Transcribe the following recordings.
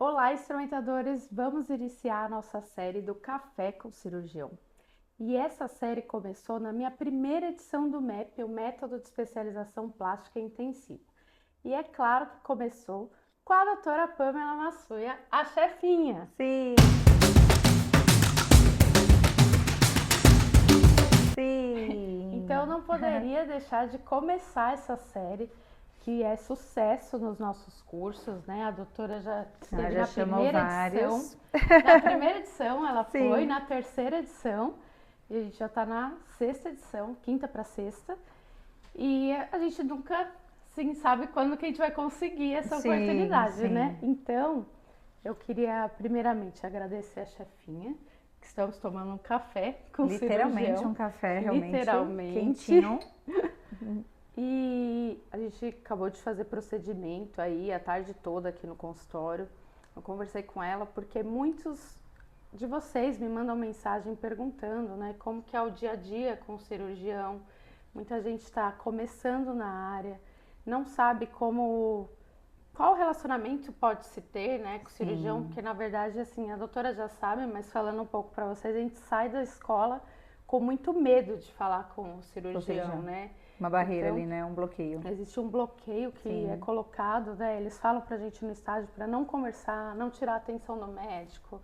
Olá, instrumentadores! Vamos iniciar a nossa série do Café com Cirurgião. E essa série começou na minha primeira edição do MEP, o Método de Especialização Plástica Intensiva. E é claro que começou com a doutora Pamela Massuia, a chefinha. Sim, sim. Então não poderia deixar de começar essa série, que é sucesso nos nossos cursos, né? A doutora já esteve Já na chamou primeira vários. edição. Na primeira edição ela Sim. foi, na terceira edição, e a gente já está na sexta edição, quinta para sexta. E a gente nunca, assim, sabe quando que a gente vai conseguir essa oportunidade, né? Então, eu queria primeiramente agradecer a chefinha, que estamos tomando um café com Literalmente cirurgião. um café, realmente Literalmente. quentinho. E a gente acabou de fazer procedimento aí a tarde toda aqui no consultório. Eu conversei com ela porque muitos de vocês me mandam mensagem perguntando, né, como que é o dia a dia com o cirurgião. Muita gente está começando na área, não sabe qual relacionamento pode se ter, né, com o cirurgião, porque na verdade, assim, a doutora já sabe, mas falando um pouco para vocês, a gente sai da escola com muito medo de falar com o cirurgião, né? Uma barreira Então, ali, né? Um bloqueio. Existe um bloqueio que é colocado, né? Eles falam pra gente no estágio para não conversar, não tirar a atenção do médico,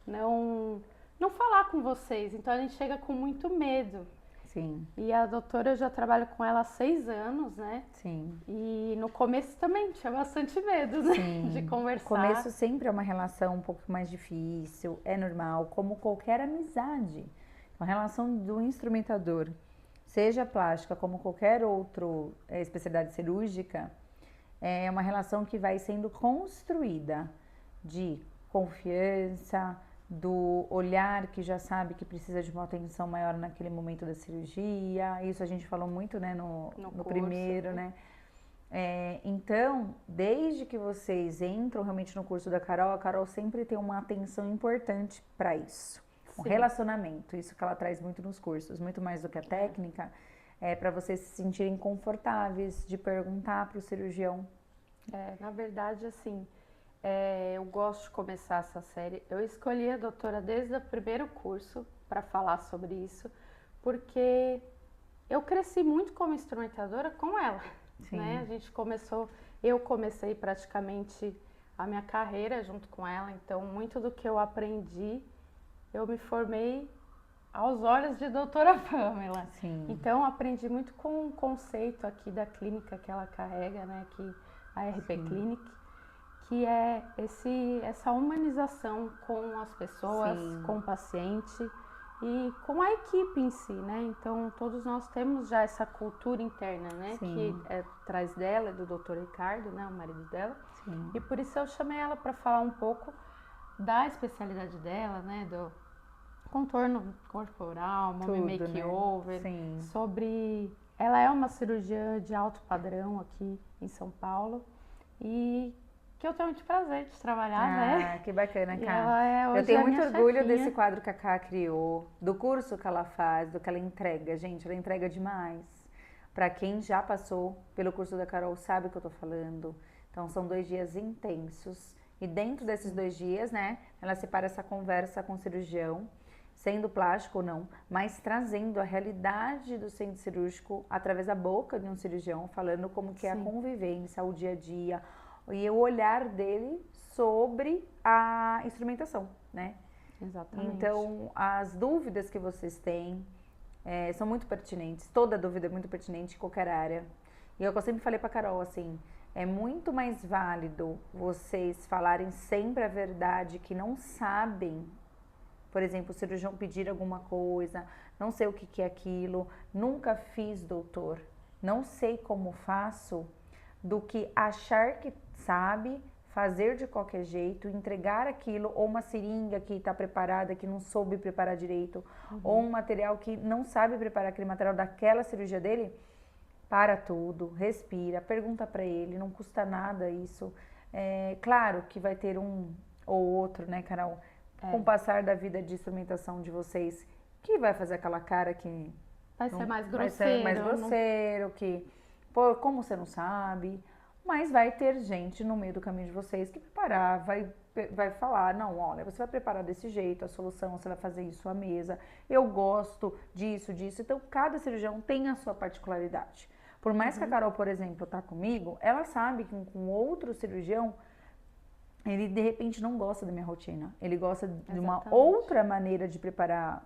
não falar com vocês. Então a gente chega com muito medo. Sim. E a doutora, eu já trabalho com ela há 6 anos, né? Sim. E no começo também tinha bastante medo, né? Sim. De conversar. O começo sempre é uma relação um pouco mais difícil, é normal, como qualquer amizade. A relação do instrumentador, seja plástica como qualquer outra especialidade cirúrgica, é uma relação que vai sendo construída de confiança, do olhar que já sabe que precisa de uma atenção maior naquele momento da cirurgia. Isso a gente falou muito, né, no curso, primeiro, né? Então, desde que vocês entram realmente no curso da Carol, a Carol sempre tem uma atenção importante para isso. O relacionamento, isso que ela traz muito nos cursos, muito mais do que a técnica, é para vocês se sentirem confortáveis de perguntar para o cirurgião. Na verdade, assim, eu gosto de começar essa série. Eu escolhi a doutora desde o primeiro curso para falar sobre isso, porque eu cresci muito como instrumentadora com ela, né? Eu comecei praticamente a minha carreira junto com ela, então muito do que eu aprendi, eu me formei aos olhos de doutora Pamela. Sim. Então, aprendi muito com o conceito aqui da clínica que ela carrega, né? A RP Clinic, que é essa humanização com as pessoas, com o paciente e com a equipe em si, né? Então, todos nós temos já essa cultura interna, né? Que traz dela, é do Dr. Ricardo, né? O marido dela. Sim. E por isso eu chamei ela para falar um pouco da especialidade dela, né? Do contorno corporal, mommy makeover, sobre... Ela é uma cirurgiã de alto padrão aqui em São Paulo e que eu tenho muito prazer de trabalhar, né? Que bacana, Ká. Ela é hoje Eu tenho a muito minha orgulho chefinha. desse quadro que a Ká criou, do curso que ela faz, do que ela entrega. Gente, ela entrega demais. Pra quem já passou pelo curso da Carol sabe o que eu tô falando. Então, são 2 dias intensos. E dentro desses 2 dias, né, ela separa essa conversa com o cirurgião, sendo plástico ou não, mas trazendo a realidade do centro cirúrgico através da boca de um cirurgião, falando como que é a convivência, o dia a dia e o olhar dele sobre a instrumentação, né? Exatamente. Então, as dúvidas que vocês têm são muito pertinentes, toda dúvida é muito pertinente em qualquer área. E é o que eu sempre falei pra Carol, assim, é muito mais válido vocês falarem sempre a verdade que não sabem. Por exemplo, o cirurgião pedir alguma coisa, não sei o que é aquilo, nunca fiz, doutor, não sei como faço, do que achar que sabe, fazer de qualquer jeito, entregar aquilo, ou uma seringa que está preparada, que não soube preparar direito, ou um material que não sabe preparar aquele material daquela cirurgia dele. Para tudo, respira, pergunta para ele, não custa nada isso. Claro que vai ter um ou outro, né, Carol? Com o passar da vida de instrumentação de vocês, que vai fazer aquela cara que vai ser mais vai grosseiro. ser mais grosseiro, que, pô, como você não sabe? mas vai ter gente no meio do caminho de vocês que preparar, vai falar, não, olha, você vai preparar desse jeito, a solução, você vai fazer isso à mesa, eu gosto disso, disso. Então, cada cirurgião tem a sua particularidade. Por mais que a Carol, por exemplo, tá comigo, ela sabe que com outro cirurgião, ele de repente não gosta da minha rotina. Ele gosta de uma outra maneira de preparar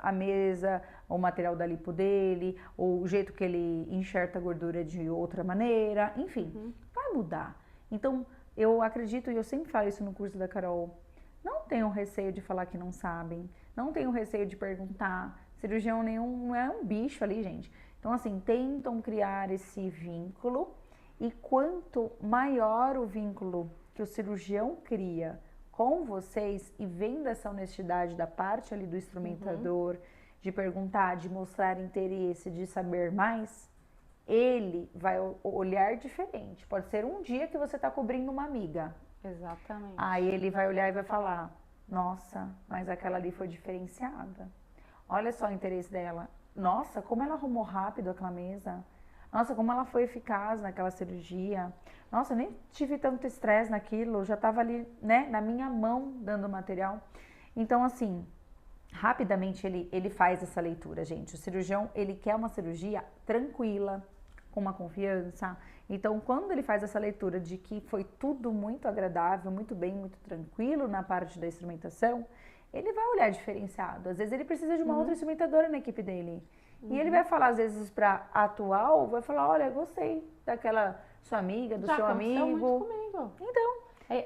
a mesa, o material da lipo dele, ou o jeito que ele enxerta a gordura de outra maneira, enfim, vai mudar. Então, eu acredito, e eu sempre falo isso no curso da Carol, não tenham receio de falar que não sabem, não tenham receio de perguntar. Cirurgião nenhum não é um bicho ali, gente. Então, assim, tentam criar esse vínculo, e quanto maior o vínculo que o cirurgião cria com vocês e vendo essa honestidade da parte ali do instrumentador, de perguntar, de mostrar interesse, de saber mais, ele vai olhar diferente. Pode ser um dia que você está cobrindo uma amiga. Exatamente. Aí ele vai olhar e vai falar, nossa, mas aquela ali foi diferenciada. Olha só o interesse dela. Nossa, como ela arrumou rápido aquela mesa. Nossa, como ela foi eficaz naquela cirurgia. Nossa, eu nem tive tanto estresse naquilo, já estava ali, né, na minha mão dando material. Então, assim, rapidamente ele faz essa leitura, gente. O cirurgião, ele quer uma cirurgia tranquila, com uma confiança. Então, quando ele faz essa leitura de que foi tudo muito agradável, muito bem, muito tranquilo na parte da instrumentação, ele vai olhar diferenciado. Às vezes ele precisa de uma outra instrumentadora na equipe dele. E ele vai falar, às vezes, para atual, vai falar, olha, gostei daquela sua amiga, do seu amigo. Muito comigo. Então,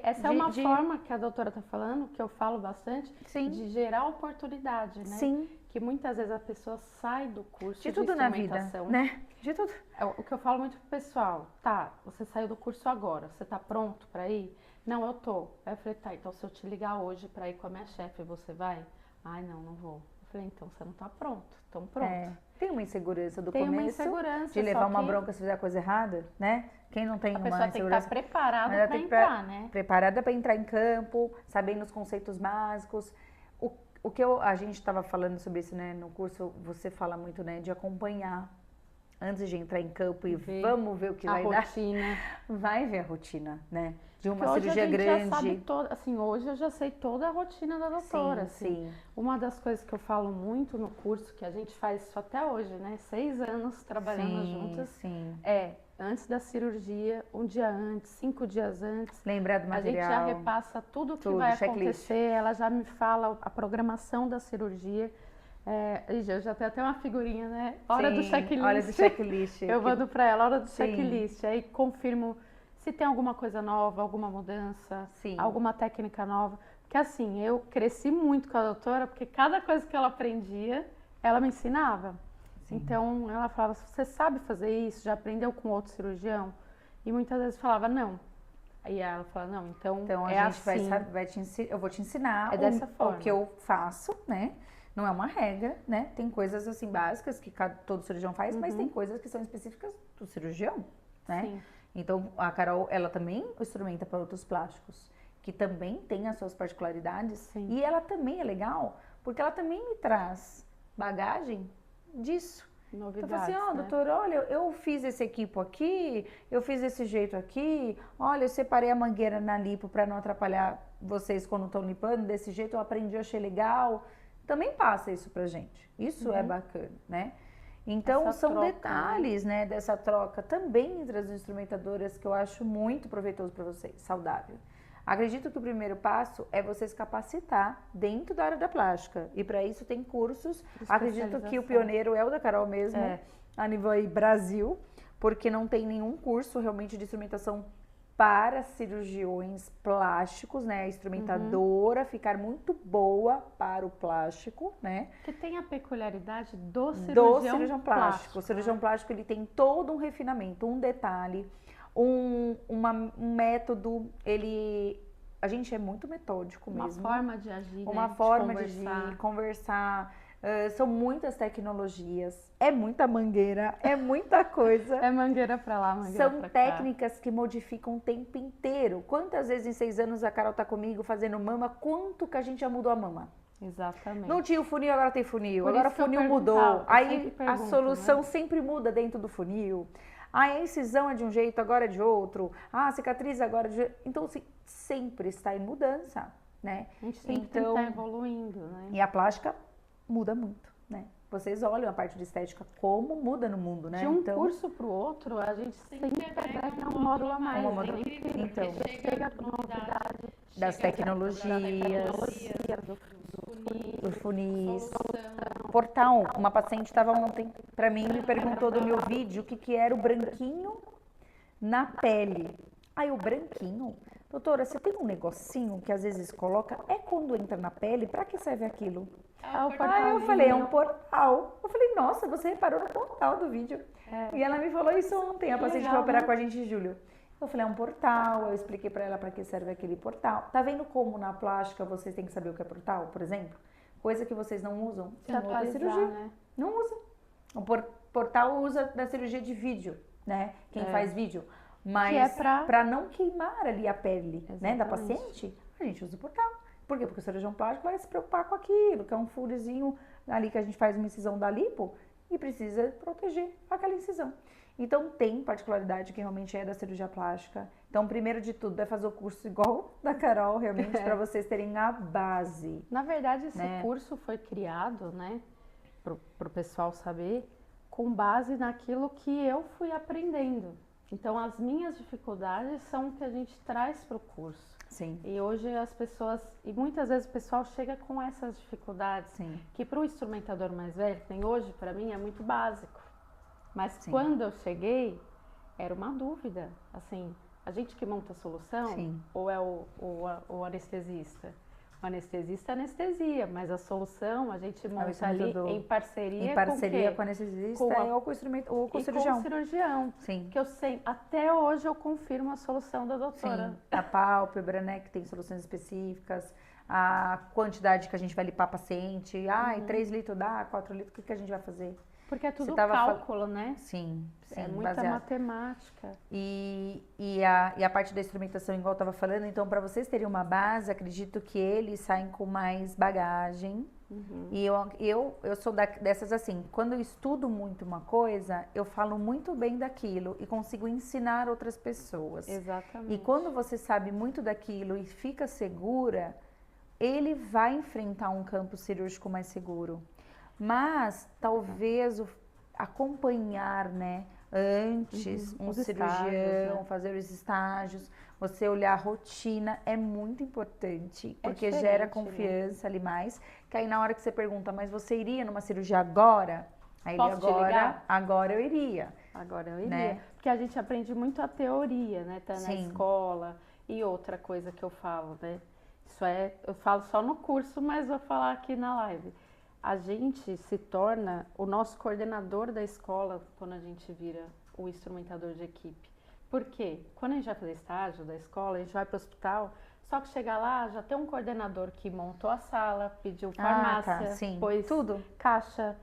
essa é uma forma que a doutora está falando, que eu falo bastante, sim, de gerar oportunidade, né? Sim. Que muitas vezes a pessoa sai do curso de tudo na vida, né? De tudo. O que eu falo muito pro pessoal, tá, você saiu do curso agora, você tá pronto para ir? Não, eu tô. Aí eu falei, tá, então se eu te ligar hoje para ir com a minha chefe, você vai? Ai, não vou. Eu falei, então você não tá pronto, então pronto. Tem uma insegurança do tem começo, uma insegurança, de levar uma bronca se fizer a coisa errada, né? Quem não tem a uma pessoa tem que estar preparada para entrar, né? Preparada para entrar em campo, sabendo os conceitos básicos. O que a gente estava falando sobre isso, né? No curso você fala muito, né? De acompanhar antes de entrar em campo e vamos ver o que vai dar. A rotina. Vai ver a rotina, né? De uma porque cirurgia hoje a gente grande. Já sabe toda, assim, hoje eu já sei toda a rotina da doutora. Sim, assim. sim. Uma das coisas que eu falo muito no curso, que a gente faz isso até hoje, né? 6 anos trabalhando juntas. Sim. Antes da cirurgia, um dia antes, 5 dias antes. Lembrar do material. A gente já repassa tudo o que vai acontecer. Ela já me fala a programação da cirurgia. Eu já tenho até uma figurinha, né? Hora do checklist. Hora do checklist. Eu mando pra ela, hora do checklist. Aí confirmo se tem alguma coisa nova, alguma mudança, alguma técnica nova. Porque assim, eu cresci muito com a doutora, porque cada coisa que ela aprendia, ela me ensinava. Sim. Então, ela falava, você sabe fazer isso? Já aprendeu com outro cirurgião? E muitas vezes falava, não. Aí ela fala, não, então a gente vai te ensinar, eu vou te ensinar dessa forma. O que eu faço, né? Não é uma regra, né? Tem coisas assim básicas que todo cirurgião faz, mas tem coisas que são específicas do cirurgião, né? Sim. Então, a Carol, ela também instrumenta para outros plásticos, que também tem as suas particularidades. Sim. E ela também é legal, porque ela também me traz bagagem disso. Novidades, então, assim, doutor, olha, eu fiz esse equipo aqui, eu fiz desse jeito aqui, olha, eu separei a mangueira na lipo para não atrapalhar vocês quando estão limpando, desse jeito eu aprendi, eu achei legal. Também passa isso pra gente. Isso é bacana, né? Então, são troca, detalhes, né, dessa troca também entre as instrumentadoras que eu acho muito proveitoso para vocês, saudável. Acredito que o primeiro passo é você se capacitar dentro da área da plástica. E para isso tem cursos. Acredito que o pioneiro é o da Carol mesmo, a nível aí Brasil, porque não tem nenhum curso realmente de instrumentação para cirurgiões plásticos, né? A instrumentadora ficar muito boa para o plástico, né? Que tem a peculiaridade do cirurgião plástico. O cirurgião plástico, ele tem todo um refinamento, um detalhe, um método, a gente é muito metódico mesmo. Uma forma de agir, uma forma de agir, conversar. São muitas tecnologias, é muita mangueira, é muita coisa. É mangueira pra lá, mangueira pra cá. São técnicas que modificam o tempo inteiro. Quantas vezes em 6 anos a Carol tá comigo fazendo mama, quanto que a gente já mudou a mama? Exatamente. Não tinha o funil, agora tem funil. Agora o funil mudou. Aí a solução sempre muda dentro do funil. Ah, a incisão é de um jeito, agora é de outro. Ah, a cicatriz agora é de... Então, assim, sempre está em mudança, né? A gente sempre tem que estar evoluindo, né? E a plástica muda muito, né? Vocês olham a parte de estética, como muda no mundo, né? De um curso para o outro, a gente sempre pega um módulo a mais. Então, chega com novidade das tecnologias, do funis. Portal, uma paciente estava ontem para mim e me perguntou do meu vídeo o que era o branquinho na pele. Aí o branquinho, doutora, você tem um negocinho que às vezes coloca, é quando entra na pele, para que serve aquilo? Aí eu falei, é um portal. Eu falei, nossa, você reparou no portal do vídeo. E ela me falou isso ontem, a paciente vai operar com a gente em julho. Eu falei, é um portal, eu expliquei para ela para que serve aquele portal. Tá vendo como na plástica vocês têm que saber o que é portal, por exemplo? Coisa que vocês não usam na outra cirurgia. Né? Não usa. O portal usa na cirurgia de vídeo, né? Quem faz vídeo. Mas para não queimar ali a pele, né, da paciente, a gente usa o portal. Por quê? Porque o cirurgião plástico vai se preocupar com aquilo, que é um furozinho ali que a gente faz uma incisão da lipo e precisa proteger aquela incisão. Então tem particularidade que realmente é da cirurgia plástica. Então, primeiro de tudo, é fazer o curso igual da Carol, realmente, para vocês terem a base. Na verdade, esse curso foi criado, né, pro pessoal saber, com base naquilo que eu fui aprendendo. Então, as minhas dificuldades são o que a gente traz para o curso. Sim. E hoje as pessoas, e muitas vezes o pessoal chega com essas dificuldades, que para o instrumentador mais velho, que tem hoje, para mim, é muito básico. Mas quando eu cheguei, era uma dúvida, assim, a gente que monta a solução ou é o anestesista? O anestesista é anestesia, mas a solução a gente monta ali em parceria com o anestesista ou com o instrumento, ou com o cirurgião. Com o cirurgião. Sim. Que eu sei, até hoje eu confirmo a solução da doutora. Sim. A pálpebra, né, que tem soluções específicas, a quantidade que a gente vai limpar paciente, 3 litros dá, 4 litros, o que a gente vai fazer? Porque é tudo cálculo, né? Sim, é muita baseado. Matemática. E a parte da instrumentação, igual eu estava falando, então para vocês terem uma base, acredito que eles saem com mais bagagem. E eu sou dessas assim, quando eu estudo muito uma coisa, eu falo muito bem daquilo e consigo ensinar outras pessoas. Exatamente. E quando você sabe muito daquilo e fica segura, ele vai enfrentar um campo cirúrgico mais seguro. Mas talvez acompanhar, né, antes um cirurgião, fazer os estágios, você olhar a rotina é muito importante, porque gera confiança ali mais, que aí na hora que você pergunta, mas você iria numa cirurgia agora? Aí agora eu iria. Agora eu iria, né? Porque a gente aprende muito a teoria, né, tá na escola. E outra coisa que eu falo, né, eu falo só no curso, mas vou falar aqui na live. A gente se torna o nosso coordenador da escola quando a gente vira o instrumentador de equipe. Por quê? Quando a gente vai fazer estágio da escola, a gente vai para o hospital, só que chegar lá, já tem um coordenador que montou a sala, pediu farmácia, pôs caixa,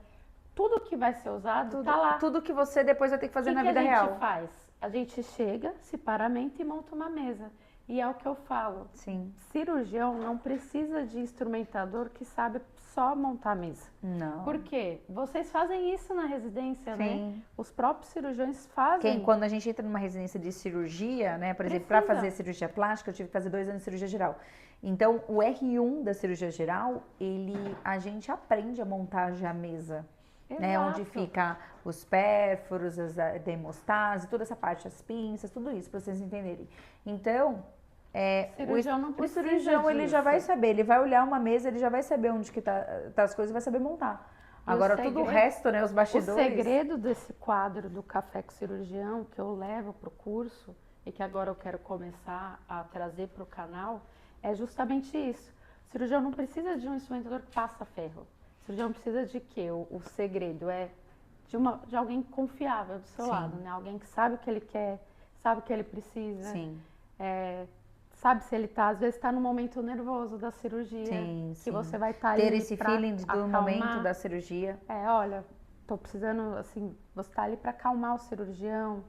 tudo que vai ser usado tá lá. Tudo que você depois vai ter que fazer na vida real. O que a gente faz? A gente chega, se paramenta e monta uma mesa. E é o que eu falo. Cirurgião não precisa de instrumentador que sabe só montar a mesa. Não. Por quê? Vocês fazem isso na residência, né? Os próprios cirurgiões fazem. Quando a gente entra numa residência de cirurgia, né? Por exemplo, para fazer cirurgia plástica, eu tive que fazer 2 anos de cirurgia geral. Então, o R1 da cirurgia geral, a gente aprende a montar já a mesa. Né, onde fica os pérforos, as hemostásis, toda essa parte, as pinças, tudo isso, para vocês entenderem. Então, o cirurgião ele já vai saber, ele vai olhar uma mesa, ele já vai saber onde que tá as coisas e vai saber montar. Agora, tudo o resto, né, os bastidores... O segredo desse quadro do Café com Cirurgião, que eu levo para o curso, e que agora eu quero começar a trazer para o canal, é justamente isso. O cirurgião não precisa de um instrumentador que passa ferro. O cirurgião precisa de quê? O segredo é de alguém confiável do seu lado, né? Alguém que sabe o que ele quer, sabe o que ele precisa. Sabe se ele às vezes está no momento nervoso da cirurgia. Que você vai estar ali ter esse feeling do momento da cirurgia. Olha, tô precisando, assim, você tá ali para acalmar o cirurgião.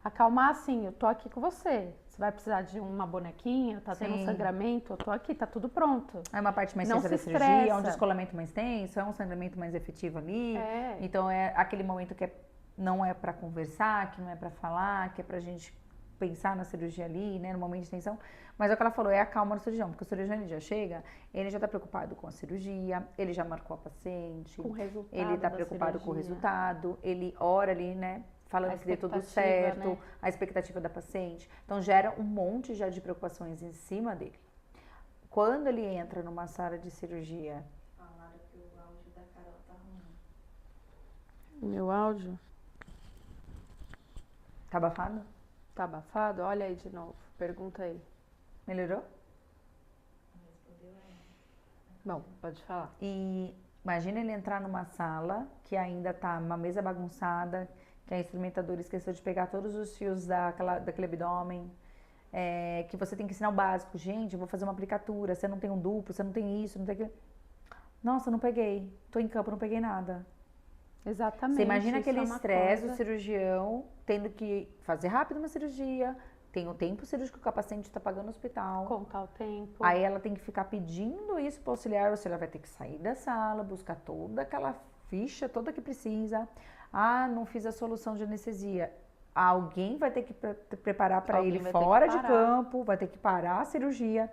Acalmar, assim, eu tô aqui com você. Você vai precisar de uma bonequinha, tá tendo um sangramento, eu tô aqui, tá tudo pronto. É uma parte mais tensa da cirurgia, é um descolamento mais tenso, é um sangramento mais efetivo ali. Então é aquele momento que é não é para conversar, que não é para falar, que é pra gente pensar na cirurgia ali, né, no momento de tensão, mas é o que ela falou, é a calma do cirurgião, porque o cirurgião ele já chega, ele já tá preocupado com a cirurgia, ele já marcou a paciente, Com o resultado ele tá da preocupado com o cirurgia. resultado, ele ora ali, né, falando A que dê tudo expectativa, certo, né? a expectativa da paciente, então gera um monte já de preocupações em cima dele. Quando ele entra numa sala de cirurgia... Falaram que o áudio da Carol tá ruim. Meu áudio Tá abafado? tá abafado? Olha aí de novo. Pergunta aí. Melhorou? Respondeu ela. Bom, pode falar. E imagina ele entrar numa sala que ainda tá uma mesa bagunçada, que a instrumentadora esqueceu de pegar todos os fios daquele abdômen, que você tem que ensinar o básico. Gente, eu vou fazer uma aplicatura, você não tem um duplo, você não tem isso, não tem aquilo. Nossa, não peguei. Tô em campo, não peguei nada. Exatamente. Você imagina isso aquele é uma estresse do coisa- cirurgião tendo que fazer rápido uma cirurgia, tem o tempo cirúrgico que o paciente está pagando no hospital. Contar o tempo. Aí ela tem que ficar pedindo isso para o auxiliar, ou seja, ela vai ter que sair da sala, buscar toda aquela ficha, toda que precisa. Ah, não fiz a solução de anestesia. Alguém vai ter que preparar para Alguém ele vai ter que fora de parar. campo, vai ter que parar a cirurgia.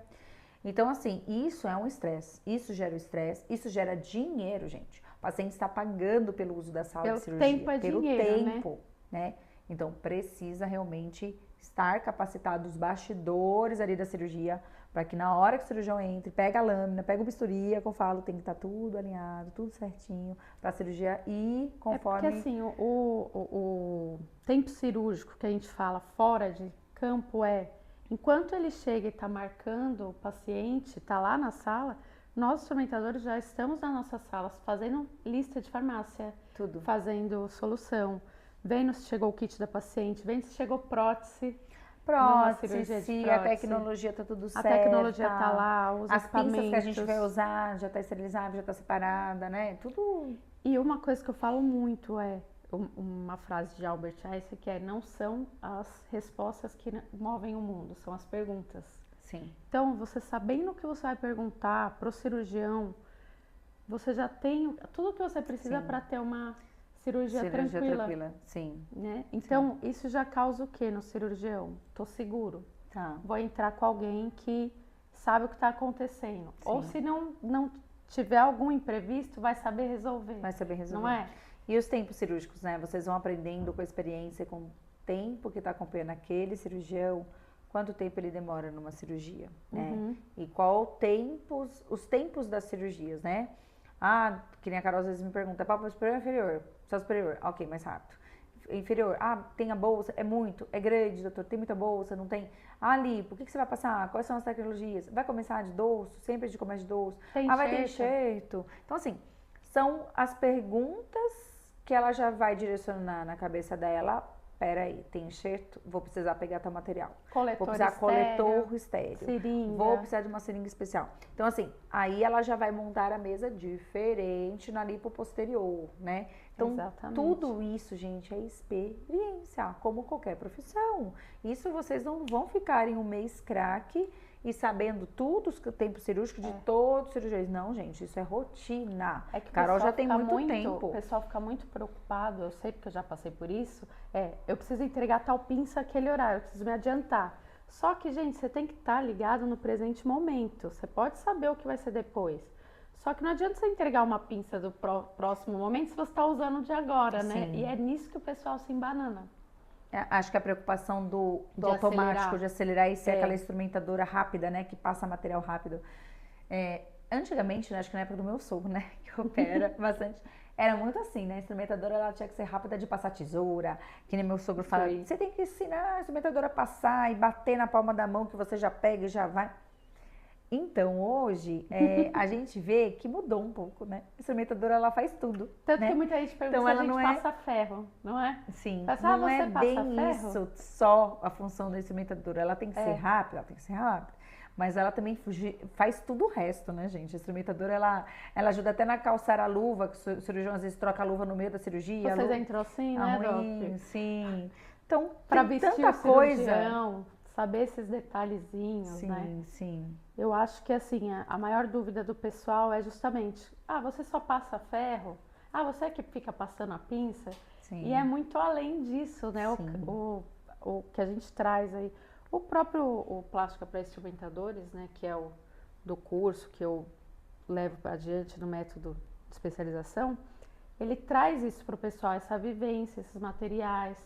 Então, assim, isso é um estresse. Isso gera o estresse, isso gera dinheiro, gente. O paciente está pagando pelo uso da sala Pelo de cirurgia. tempo é pelo dinheiro, né? tempo, né? Então, precisa realmente estar capacitado os bastidores ali da cirurgia, para que na hora que o cirurgião entre, pega a lâmina, pega o bisturi, é que eu falo, tem que estar tudo alinhado, tudo certinho, para a cirurgia ir conforme... É porque assim, o tempo cirúrgico que a gente fala fora de campo enquanto ele chega e está marcando o paciente, está lá na sala, nós instrumentadores já estamos nas nossas salas fazendo lista de farmácia, Tudo. fazendo solução, vendo se chegou o kit da paciente, vendo se chegou prótese. Prótese, cirurgia de se a prótese. tecnologia tá tudo A certo. tecnologia tá lá, os As pinças que a gente equipamentos. vai usar já tá esterilizada, já tá separada, né? Tudo. E uma coisa que eu falo muito uma frase de Albert Einstein que não são as respostas que movem o mundo, são as perguntas. Sim. Então, você sabendo o que você vai perguntar pro cirurgião, você já tem tudo o que você precisa Sim. para ter uma cirurgia Cirurgia tranquila, tranquila. Sim. né? Então, isso já causa o que no cirurgião? Tô seguro. Tá. Vou entrar com alguém que sabe o que está acontecendo. Sim. Ou se não tiver algum imprevisto, vai saber resolver. Vai saber resolver. Não é? E os tempos cirúrgicos, né? Vocês vão aprendendo com a experiência, com o tempo que tá acompanhando aquele cirurgião, quanto tempo ele demora numa cirurgia, né? Uhum. E os tempos das cirurgias, né? Ah, que nem a Carol às vezes me pergunta, papo superior ou inferior? Só superior, ok, mais rápido. Inferior, tem a bolsa, é muito, é grande, doutor, tem muita bolsa, não tem? Ali, por que você vai passar? Quais são as tecnologias? Vai começar de dorso? Sempre a gente começa de dorso? Tem Vai ter enxerto? enxerto? Então, assim, são as perguntas que ela já vai direcionar na cabeça dela. Peraí, tem enxerto? Vou precisar pegar tal material. Coletor Vou precisar estéreo, coletor estéreo. seringa. Vou precisar de uma seringa especial. Então, assim, aí ela já vai montar a mesa diferente na lipo posterior, né? Então, Exatamente. tudo isso, gente, é experiência, como qualquer profissão. Isso vocês não vão ficar em um mês craque e sabendo tudo o tempo cirúrgico de todos os cirurgiões. Não, gente, isso é rotina. É que o Carol pessoal já tem fica muito tempo. O pessoal fica muito preocupado, eu sei porque eu já passei por isso. Eu preciso entregar tal pinça aquele horário, eu preciso me adiantar. Só que, gente, você tem que estar ligado no presente momento. Você pode saber o que vai ser depois. Só que não adianta você entregar uma pinça do próximo momento se você está usando o de agora, né? Sim. E é nisso que o pessoal se embanana. Acho que a preocupação do De automático, acelerar. de acelerar e ser aquela instrumentadora rápida, né? Que passa material rápido. Antigamente, né, acho que na época do meu sogro, né? Que opera bastante. Era muito assim, né? A instrumentadora ela tinha que ser rápida de passar tesoura. Que nem meu sogro fala, Sim. você tem que ensinar a instrumentadora a passar e bater na palma da mão que você já pega e já vai. Então, hoje, a gente vê que mudou um pouco, né? A instrumentadora, ela faz tudo, Tanto né? que muita gente pergunta Então, se a ela gente não é- passa ferro, não é? Sim, Mas, não você é passa bem ferro? isso só a função da instrumentadora. Ela tem que ser rápida, ela tem que ser rápida. Mas ela também faz tudo o resto, né, gente? A instrumentadora, ela ajuda até na calçar a luva, que o cirurgião às vezes troca a luva no meio da cirurgia. Vocês entrou assim, né, Doc? Sim. Então, Pra tem vestir tanta o coisa. cirurgião, saber esses detalhezinhos, né? Sim, sim. Eu acho que assim, a maior dúvida do pessoal é justamente, você só passa ferro? Você que fica passando a pinça? Sim. E é muito além disso, né? Sim. O que a gente traz aí. O próprio Plástica para Instrumentadores, né? Que é o do curso que eu levo adiante no método de especialização, ele traz isso para o pessoal, essa vivência, esses materiais.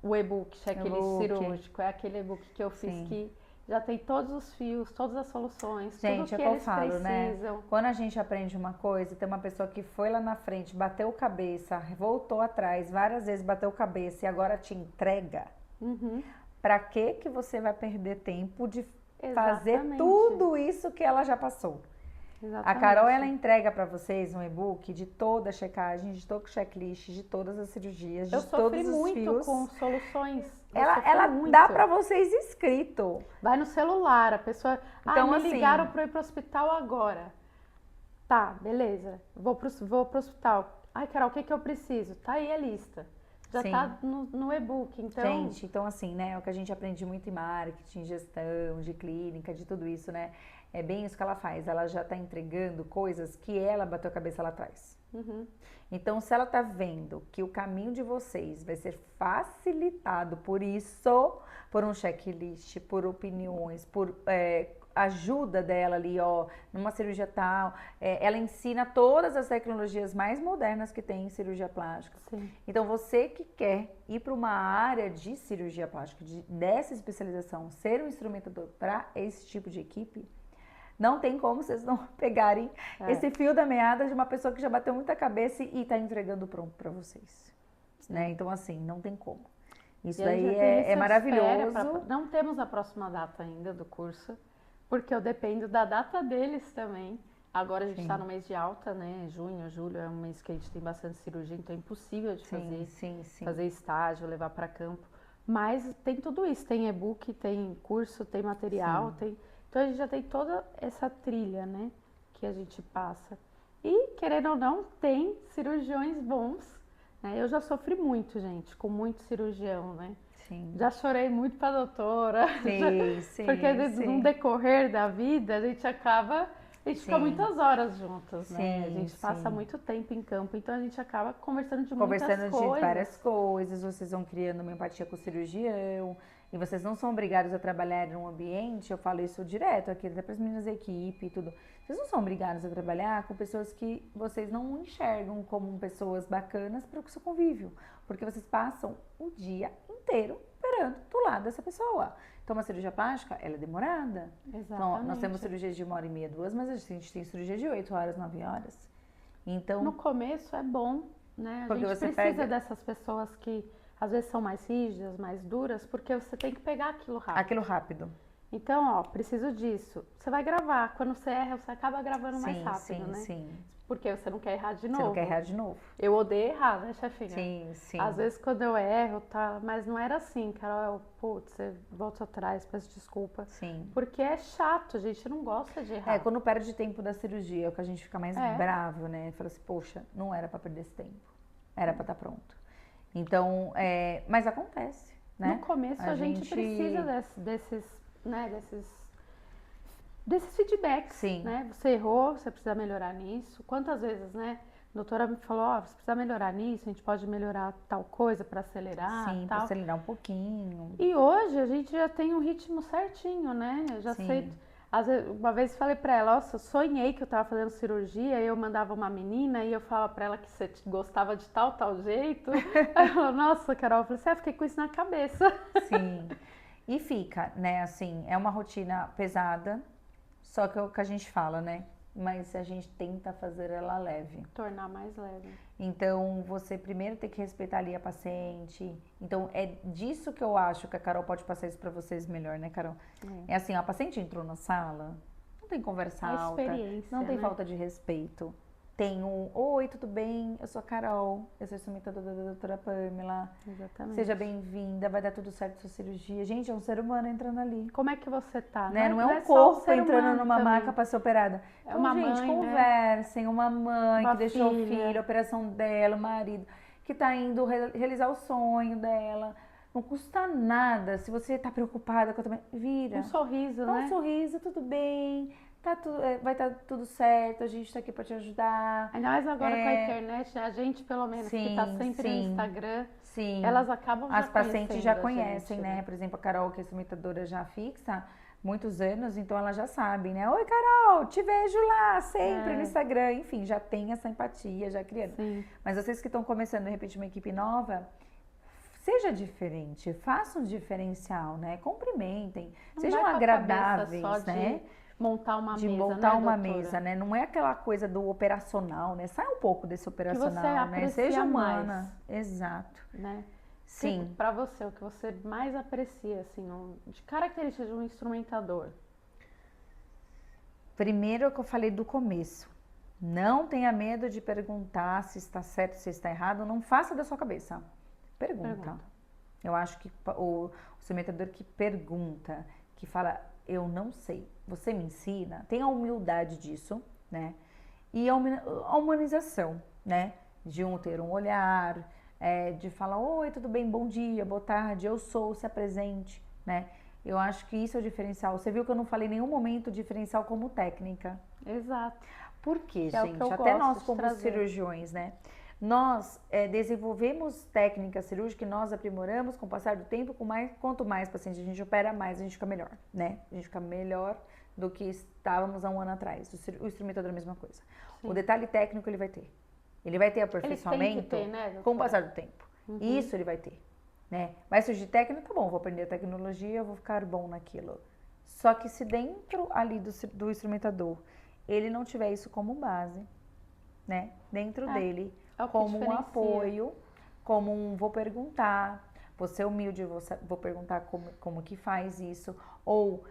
O e-book checklist cirúrgico, é aquele e-book que eu fiz Sim. que já tem todos os fios, todas as soluções, tudo Gente, é que o que eu eles falo, né? precisam. Quando a gente aprende uma coisa, tem uma pessoa que foi lá na frente, bateu cabeça, voltou atrás, várias vezes bateu cabeça e agora te entrega. Uhum, Pra que você vai perder tempo de fazer exatamente. tudo isso que ela já passou? A Exatamente. Carol, ela entrega pra vocês um e-book de toda a checagem, de todo o checklist, de todas as cirurgias, Eu de sofri todos os muito fios. com soluções. Eu Ela sofri muito. dá pra vocês escrito. Vai no celular, a pessoa. Então, me assim, ligaram para ir pro hospital agora. Tá, beleza. Vou pro hospital. Ai, Carol, o que que eu preciso? Tá aí a lista. Já Sim. tá no e-book. Então, Gente, então assim, né, o que a gente aprende muito em marketing, gestão, de clínica, de tudo isso, né, é bem isso que ela faz, ela já tá entregando coisas que ela bateu a cabeça lá atrás. uhum, Então, se ela tá vendo que o caminho de vocês vai ser facilitado por isso, por um checklist, por opiniões, por ajuda dela ali, ó, numa cirurgia tal, ela ensina todas as tecnologias mais modernas que tem em cirurgia plástica. sim. Então, você que quer ir para uma área de cirurgia plástica, dessa especialização, ser um instrumentador para esse tipo de equipe, não tem como vocês não pegarem esse fio da meada de uma pessoa que já bateu muita cabeça e está entregando pronto para vocês. Né? Então, assim, não tem como. Isso E aí daí já tem lista é de maravilhoso. espera não temos a próxima data ainda do curso, porque eu dependo da data deles também. Agora a gente está no mês de alta, né? Junho, julho é um mês que a gente tem bastante cirurgia, então é impossível de fazer estágio, levar para campo. Mas tem tudo isso, tem e-book, tem curso, tem material, então a gente já tem toda essa trilha, né? Que a gente passa. E, querendo ou não, tem cirurgiões bons, né? Eu já sofri muito, gente, com muito cirurgião, né? Sim. Já chorei muito pra doutora. Sim, Porque no decorrer da vida a gente fica muitas horas juntas, né? A gente passa muito tempo em campo, então a gente acaba conversando de muitas coisas. De várias coisas, vocês vão criando uma empatia com o cirurgião, e vocês não são obrigados a trabalhar em um ambiente, eu falo isso direto aqui, até para as meninas da equipe e tudo. Vocês não são obrigados a trabalhar com pessoas que vocês não enxergam como pessoas bacanas para o seu convívio, porque vocês passam o dia inteiro esperando do lado dessa pessoa. Então, uma cirurgia plástica, ela é demorada. Exatamente. Então, nós temos cirurgias de 1h30, 2, mas a gente tem cirurgia de 8 horas, 9 horas. Então, no começo é bom, né? A porque gente você precisa dessas pessoas que às vezes são mais rígidas, mais duras, porque você tem que pegar aquilo rápido. Aquilo rápido. Então, ó, preciso disso. Você vai gravar. Quando você erra, você acaba gravando mais rápido, né? Sim. Porque você não quer errar de novo. Você não quer errar de novo. Eu odeio errar, né, chefinha? Sim. Às vezes quando eu erro, tá? Mas não era assim, Carol. Putz, você volta atrás, peço desculpa. Sim. Porque é chato, a gente não gosta de errar. Quando perde tempo da cirurgia, é o que a gente fica mais bravo, né? Fala assim, poxa, não era pra perder esse tempo. Era pra estar pronto. Então, mas acontece, né? No começo a gente precisa desses feedbacks, Sim. né? Você errou, você precisa melhorar nisso. Quantas vezes, né? A doutora me falou, você precisa melhorar nisso, a gente pode melhorar tal coisa para acelerar, Sim, tal. para acelerar um pouquinho. E hoje a gente já tem um ritmo certinho, né? Eu já sei. Às vezes, uma vez falei pra ela, nossa, eu sonhei que eu tava fazendo cirurgia, e eu mandava uma menina e eu falava pra ela que você gostava de tal jeito. Aí ela, nossa, Carol, eu falei, fiquei com isso na cabeça. Sim. E fica, né, assim, é uma rotina pesada, só que é o que a gente fala, né? Mas a gente tenta fazer ela leve. Tornar mais leve. Então, você primeiro tem que respeitar ali a paciente. Então, é disso que eu acho que a Carol pode passar isso pra vocês melhor, né, Carol? É assim, a paciente entrou na sala, não tem conversa alta, não tem falta de respeito. Tem oi, tudo bem? Eu sou a Carol, eu sou instrumentadora da doutora Pamela. Exatamente. Seja bem-vinda, vai dar tudo certo sua cirurgia. Gente, é um ser humano entrando ali. Como é que você tá? Né? Não é um corpo entrando numa maca para ser operada. É uma gente, mãe, conversem. Né? Uma mãe uma que deixou filha. o filho, a operação dela, o marido, que tá indo realizar o sonho dela. Não custa nada. Se você tá preocupada com a vira. Um sorriso, Dá né? um sorriso, tudo bem. vai estar tudo certo, a gente tá aqui pra te ajudar. Ainda mais agora com a internet, né? A gente, pelo menos, que tá sempre no Instagram, Sim. elas acabam já As pacientes já conhecendo a conhecem, gente, né? Por exemplo, a Carol, que é instrumentadora já fixa, muitos anos, então ela já sabe, né? Oi, Carol, te vejo lá sempre no Instagram. Enfim, já tem essa empatia, já criando. Sim. Mas vocês que estão começando, de repente, uma equipe nova, seja diferente, faça um diferencial, né? Cumprimentem, Não sejam vai com a agradáveis, cabeça só né? De montar uma De mesa, montar né, uma doutora? mesa, né? Não é aquela coisa do operacional, né? Sai um pouco desse operacional, né? aprecia Seja humana. mais. Exato. Né? Sim. Para você, o que você mais aprecia, assim, de características de um instrumentador? Primeiro é o que eu falei do começo. Não tenha medo de perguntar se está certo, se está errado. Não faça da sua cabeça. Pergunta. Eu acho que o instrumentador que pergunta, que fala, eu não sei, você me ensina, tem a humildade disso, né? E a humanização, né? De ter um olhar, de falar, oi, tudo bem, bom dia, boa tarde, eu sou, se apresente, né? Eu acho que isso é o diferencial. Você viu que eu não falei em nenhum momento diferencial como técnica. Exato. Por quê, Que gente? Até nós como cirurgiões, né? Nós desenvolvemos técnicas cirúrgicas que nós aprimoramos com o passar do tempo, quanto mais pacientes a gente opera, mais a gente fica melhor, né? A gente fica melhor do que estávamos há um ano atrás. O instrumentador é a mesma coisa. Sim. O detalhe técnico ele vai ter. Ele vai ter aperfeiçoamento com o passar do tempo. Isso ele vai ter, né? Vai surgir técnica, tá bom, vou aprender a tecnologia, eu vou ficar bom naquilo. Só que se dentro ali do instrumentador, ele não tiver isso como base, né? Dentro dele, como um apoio, como um vou perguntar, vou ser humilde, vou perguntar como que faz isso, ou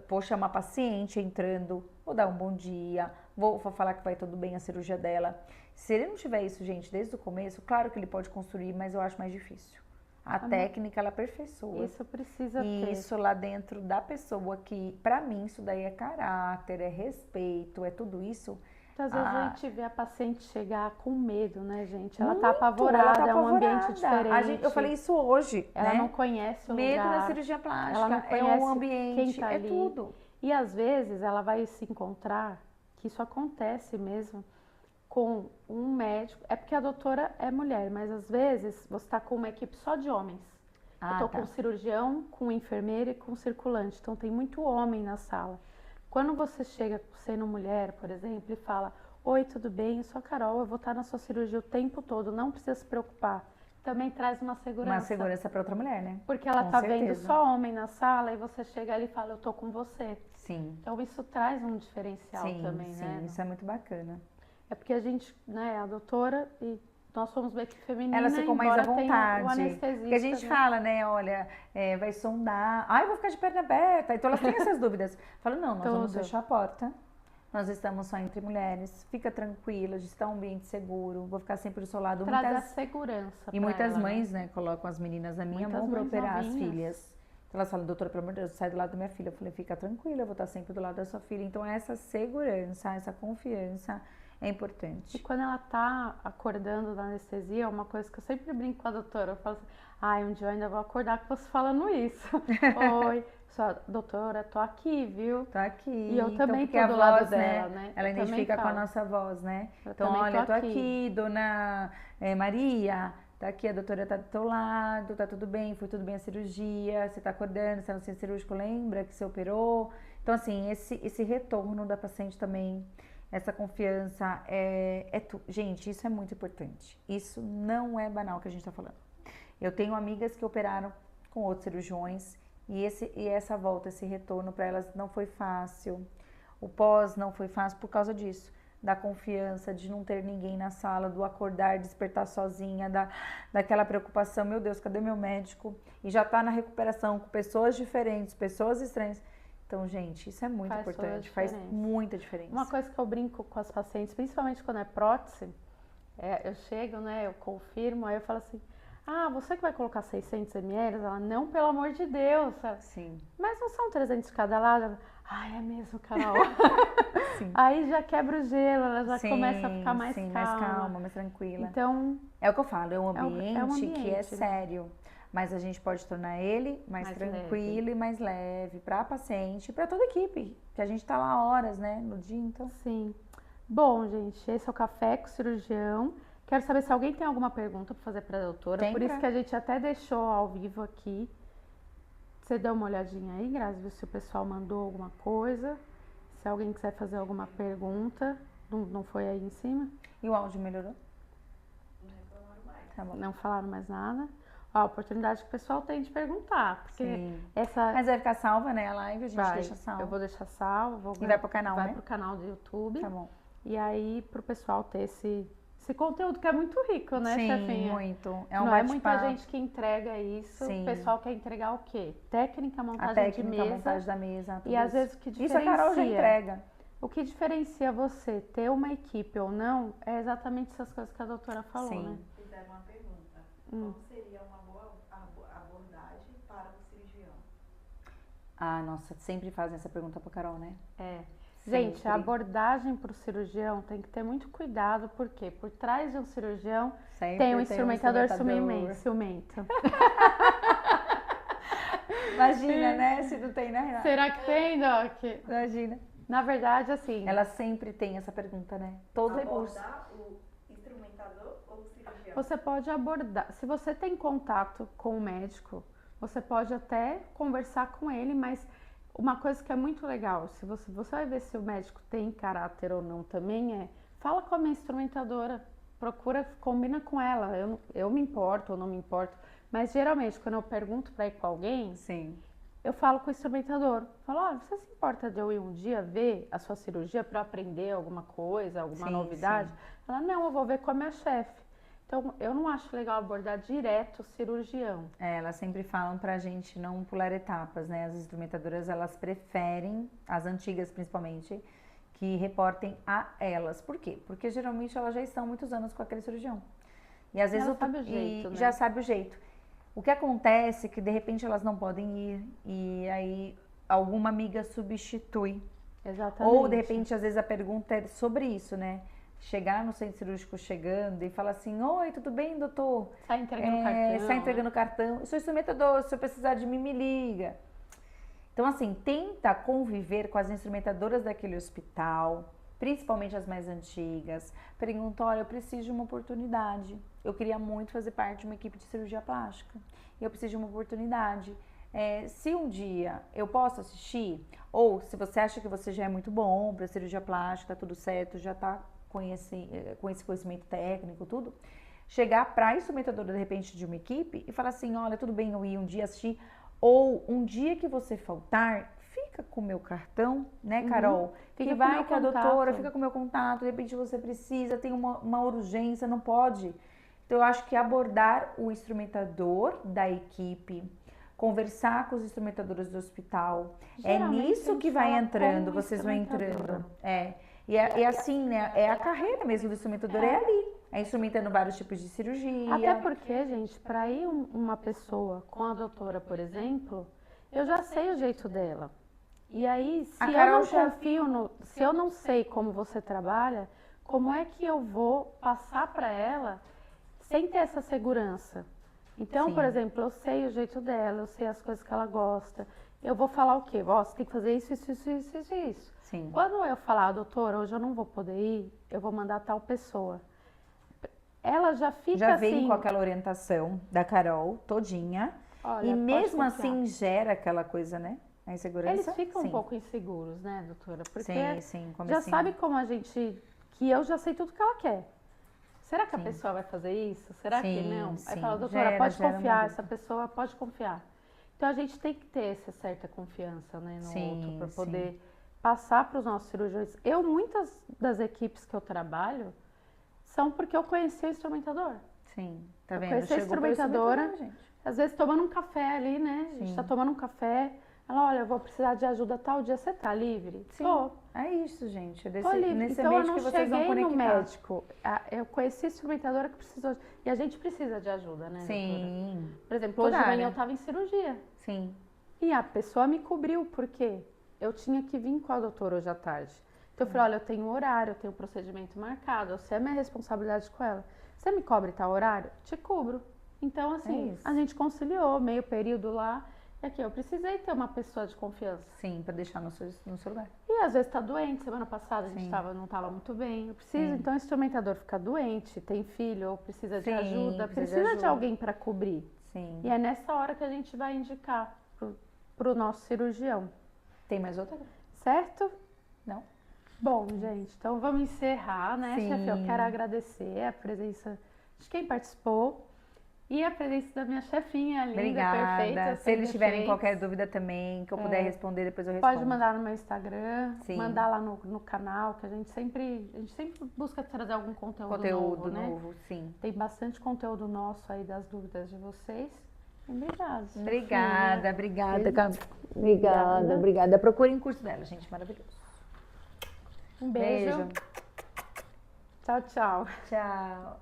vou chamar paciente entrando, vou dar um bom dia, vou falar que vai tudo bem a cirurgia dela. Se ele não tiver isso, gente, desde o começo, claro que ele pode construir, mas eu acho mais difícil. A técnica, ela aperfeiçoa. Isso precisa ter. Isso lá dentro da pessoa, que pra mim isso daí é caráter, é respeito, é tudo isso. Às vezes a gente vê a paciente chegar com medo, né, gente? Ela tá apavorada, é um ambiente diferente. Eu falei isso hoje, ela né? não conhece o medo lugar. Da cirurgia plástica, ela não conhece o ambiente, quem tá ali. tudo. E às vezes ela vai se encontrar, que isso acontece mesmo, com um médico. É porque a doutora é mulher, mas às vezes você tá com uma equipe só de homens. Eu tô com cirurgião, com enfermeira e com circulante. Então tem muito homem na sala. Quando você chega sendo mulher, por exemplo, e fala, oi, tudo bem? Eu sou a Carol, eu vou estar na sua cirurgia o tempo todo, não precisa se preocupar. Também traz uma segurança. Uma segurança para outra mulher, né? Porque ela tá vendo só homem na sala e você chega ali e fala, eu tô com você. Sim. Então isso traz um diferencial também, né? Sim, isso é muito bacana. É porque a gente, né, a doutora e nós somos uma equipe feminina, ela ficou mais à vontade. O anestesista, porque a gente fala, né, olha, vai sondar, eu vou ficar de perna aberta. Então elas têm essas dúvidas. Falo, não, nós vamos fechar a porta. Nós estamos só entre mulheres, fica tranquila, a gente está um ambiente seguro, vou ficar sempre do seu lado. Trazer a segurança. E muitas mães, né, colocam as meninas na minha mão para operar as filhas. Então elas falam, doutora, pelo amor de Deus, sai do lado da minha filha. Eu falei, fica tranquila, eu vou estar sempre do lado da sua filha. Então essa segurança, essa confiança é importante. E quando ela tá acordando da anestesia, uma coisa que eu sempre brinco com a doutora, eu falo assim, um dia eu ainda vou acordar com você falando isso. Oi, doutora, tô aqui, viu? Tô aqui. E eu também então, tô do lado dela, né? Ela identifica com a nossa voz, né? Então, olha, eu tô aqui, dona Maria, tá aqui, a doutora tá do teu lado, tá tudo bem, foi tudo bem a cirurgia, você tá acordando, você é no centro cirúrgico, lembra que você operou? Então, assim, esse retorno da paciente também, essa confiança, gente, isso é muito importante. Isso não é banal que a gente tá falando. Eu tenho amigas que operaram com outros cirurgiões e essa volta, esse retorno para elas não foi fácil. O pós não foi fácil por causa disso. Da confiança, de não ter ninguém na sala, do acordar, despertar sozinha, daquela preocupação, meu Deus, cadê meu médico? E já tá na recuperação com pessoas diferentes, pessoas estranhas. Então, gente, isso é muito importante, faz muita diferença. Uma coisa que eu brinco com as pacientes, principalmente quando é prótese, eu chego, né, eu confirmo, aí eu falo assim, você que vai colocar 600 ml? Ela, não, pelo amor de Deus. Sim. Mas não são 300 de cada lado? É mesmo, Carol. Sim. Aí já quebra o gelo, ela já começa a ficar mais calma. Mais calma, mais tranquila. Então, é o que eu falo, é um ambiente que é sério. mas a gente pode tornar ele mais Mais tranquilo e mais leve para a paciente, para toda a equipe, que a gente tá lá horas, né, no dia, então. Sim. Bom, gente, esse é o Café com o Cirurgião. Quero saber se alguém tem alguma pergunta para fazer para a doutora. Tem, Por isso Gra? que a gente até deixou ao vivo aqui. Você dá uma olhadinha aí, Grazi, ver se o pessoal mandou alguma coisa. Se alguém quiser fazer alguma pergunta. Não foi aí em cima? E o áudio melhorou? Não reclamaram mais. Tá bom. Não falaram mais nada? Ó, a oportunidade que o pessoal tem de perguntar. Porque Sim. essa Mas vai ficar salva, né, a live, a gente vai, deixa salva. eu vou deixar salvo. E vai pro canal, vai né? pro canal do YouTube. Tá bom. E aí, pro pessoal ter esse conteúdo que é muito rico, né, Sim, chefinha? muito. É um Não é muita bate-papo. gente que entrega isso. Sim. O pessoal quer entregar o quê? Técnica, A montagem técnica, de a mesa. montagem da mesa, tudo E às isso. vezes o que Isso a Carol já entrega. o que diferencia você ter uma equipe ou não é exatamente essas coisas que a doutora falou, Sim. né? Fizeram uma pergunta. Como seria uma boa abordagem para o cirurgião? Ah, nossa, sempre fazem essa pergunta pra Carol, né? É. Gente, Sempre. a abordagem para o cirurgião tem que ter muito cuidado, porque por trás de um cirurgião Sempre tem um instrumentador ciumento. Imagina, né? Se não tem, né? Será que tem, Doc? Imagina. Na verdade, assim, Ela sempre tem essa pergunta, né? Todo recurso. Abordar o instrumentador ou o cirurgião? você pode abordar. Se você tem contato com o médico, você pode até conversar com ele, mas uma coisa que é muito legal, se você vai ver se o médico tem caráter ou não também fala com a minha instrumentadora, procura, combina com ela. Eu me importo ou não me importo, mas geralmente quando eu pergunto para ir com alguém, Sim. eu falo com o instrumentador. Falo, olha, você se importa de eu ir um dia ver a sua cirurgia para aprender alguma coisa, alguma Sim, novidade? sim. Ela, não, eu vou ver com a minha chefe. Então, eu não acho legal abordar direto o cirurgião. É, elas sempre falam pra gente não pular etapas, né? As instrumentadoras, elas preferem, as antigas principalmente, que reportem a elas. Por quê? Porque geralmente elas já estão muitos anos com aquele cirurgião. E às vezes Ela sabe o jeito, né? já sabe o jeito. O que acontece é que de repente elas não podem ir e aí alguma amiga substitui. Exatamente. Ou de repente, às vezes a pergunta é sobre isso, né? Chegar no centro cirúrgico chegando e falar assim: oi, tudo bem, doutor? Sai entregando cartão. Sai entregando cartão. Eu sou instrumentador, se eu precisar de mim, me liga. Então, assim, tenta conviver com as instrumentadoras daquele hospital, principalmente as mais antigas. Pergunta: olha, eu preciso de uma oportunidade. Eu queria muito fazer parte de uma equipe de cirurgia plástica. E eu preciso de uma oportunidade. Se um dia eu posso assistir, ou se você acha que você já é muito bom para cirurgia plástica, tá tudo certo, já tá com esse conhecimento técnico, tudo, chegar para a instrumentadora, de repente, de uma equipe e falar assim: olha, tudo bem eu ir um dia assistir, ou um dia que você faltar, fica com o meu cartão, né, Carol? Fica Que com vai meu com a doutora, contato. fica com o meu contato, de repente você precisa, tem uma urgência, não pode. Então, eu acho que abordar o instrumentador da equipe, conversar com os instrumentadores do hospital, Geralmente, a nisso gente que vai fala entrando, com o vocês vão instrumentador. entrando. E assim, né, é a carreira mesmo do instrumentador, é ali. É instrumentando vários tipos de cirurgia. Até porque, gente, para ir uma pessoa com a doutora, por exemplo, eu já sei o jeito dela. E aí, se A eu Carol não já- confio se eu não sei como você trabalha, como é que eu vou passar para ela sem ter essa segurança? Então, Sim. por exemplo, eu sei o jeito dela, eu sei as coisas que ela gosta. Eu vou falar o quê? Ó, você tem que fazer isso, isso, isso, isso, isso, isso. Sim. Quando eu falar, doutora, hoje eu não vou poder ir, eu vou mandar tal pessoa. Ela já fica Já assim, vem com aquela orientação da Carol todinha. olha, E pode mesmo confiar. assim gera aquela coisa, né? A insegurança. Eles ficam sim. um pouco inseguros, né, doutora? Porque Sim, como já assim? sabe como a gente, que eu já sei tudo que ela quer. Será que a Sim. pessoa vai fazer isso? Será que Sim, não? Aí sim. fala, doutora, Gera pode uma confiar, dúvida. essa pessoa pode confiar. Então a gente tem que ter essa certa confiança, né, no Sim, outro, para sim. poder passar para os nossos cirurgiões. Muitas das equipes que eu trabalho são porque eu conheci o instrumentador. Sim, tá Eu vendo? conheci a Chegou pelo instrumentadora. instrumentador, gente. Às vezes tomando um café ali, né? A gente Sim. tá tomando um café. Ela, olha, eu vou precisar de ajuda tal dia, você tá livre? Sim. Tô. É isso, gente. É Tô livre. nesse Então eu ambiente não que vocês vão cheguei no conectar. médico. Eu conheci a instrumentadora que precisou. E a gente precisa de ajuda, né, doutora? Sim, Por exemplo, hoje de Toda manhã área. eu tava em cirurgia. sim. E a pessoa me cobriu, por quê? Eu tinha que vir com a doutora hoje à tarde. Então eu falei, olha, eu tenho horário, eu tenho procedimento marcado, eu sei a minha responsabilidade com ela. Você me cobre tal horário? Te cubro. Então, assim, isso. a gente conciliou meio período lá. E aqui, eu precisei ter uma pessoa de confiança. Sim, pra deixar no seu lugar. E às vezes tá doente, semana passada a gente Sim. não tava muito bem. Eu preciso, Sim. então o instrumentador fica doente, tem filho, ou precisa de Sim, ajuda, precisa de precisa de ajuda. alguém para cobrir. Sim. E é nessa hora que a gente vai indicar pro nosso cirurgião. Tem mais outra? Certo? Não? Bom, gente, então vamos encerrar, né, Sim. chefe? Eu quero agradecer a presença de quem participou e a presença da minha chefinha linda, Obrigada. perfeita. Se sem eles tiverem defeitos. qualquer dúvida também, que eu puder responder, depois eu respondo. Pode mandar no meu Instagram, Sim. mandar lá no canal, que a gente sempre busca trazer algum conteúdo novo, né? Sim. Tem bastante conteúdo nosso aí das dúvidas de vocês. Obrigada. Obrigada, obrigada, Gabi. Obrigada. Obrigada. Procurem o curso dela, gente, maravilhoso. Um beijo. Tchau, tchau. Tchau.